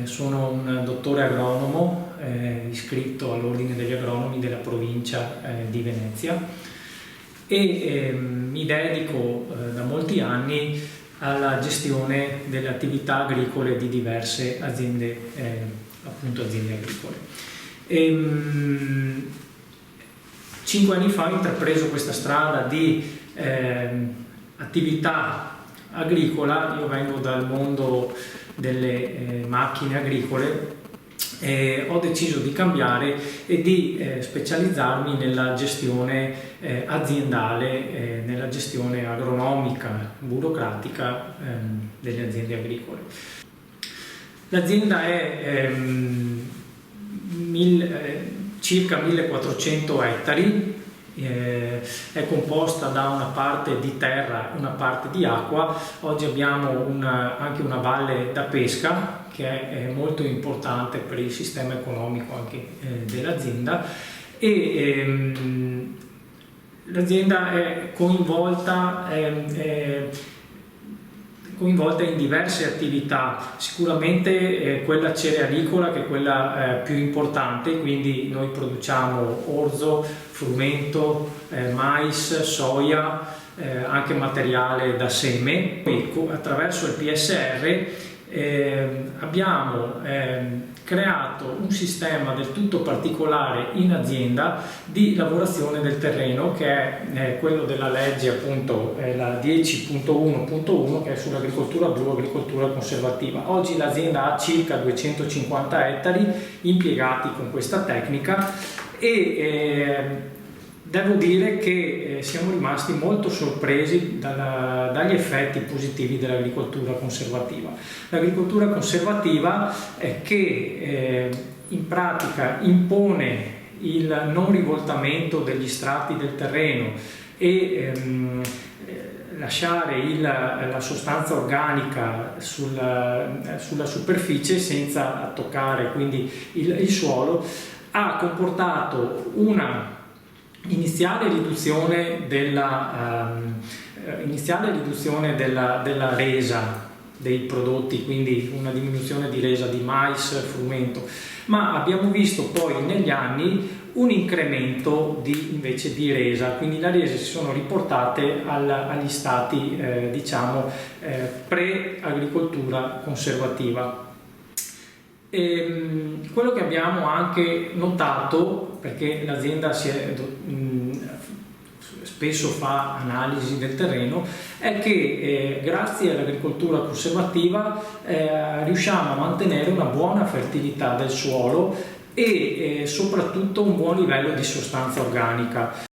sono un dottore agronomo iscritto all'Ordine degli Agronomi della provincia di Venezia e mi dedico da molti anni alla gestione delle attività agricole di diverse aziende, appunto aziende agricole. 5 anni fa ho intrapreso questa strada di attività agricola. Io vengo dal mondo delle macchine agricole e ho deciso di cambiare e di specializzarmi nella gestione aziendale, nella gestione agronomica, burocratica delle aziende agricole. L'azienda è circa 1400 ettari, è composta da una parte di terra e una parte di acqua. Oggi abbiamo anche una valle da pesca che è molto importante per il sistema economico anche dell'azienda, e l'azienda è coinvolta in diverse attività, sicuramente quella cerealicola che è quella più importante, quindi noi produciamo orzo, frumento, mais, soia, anche materiale da seme. Poi attraverso il PSR abbiamo creato un sistema del tutto particolare in azienda di lavorazione del terreno, che è quello della legge, appunto la 10.1.1, che è sull'agricoltura blu, agricoltura conservativa. Oggi l'azienda ha circa 250 ettari impiegati con questa tecnica e devo dire che siamo rimasti molto sorpresi dagli effetti positivi dell'agricoltura conservativa. L'agricoltura conservativa che in pratica impone il non rivoltamento degli strati del terreno e lasciare la sostanza organica sulla superficie senza toccare quindi il suolo, ha comportato una iniziale riduzione della resa dei prodotti, quindi una diminuzione di resa di mais, frumento, ma abbiamo visto poi negli anni un incremento invece di resa, quindi le rese si sono riportate agli stati pre-agricoltura conservativa. E quello che abbiamo anche notato, perché l'azienda spesso fa analisi del terreno, è che grazie all'agricoltura conservativa riusciamo a mantenere una buona fertilità del suolo e soprattutto un buon livello di sostanza organica.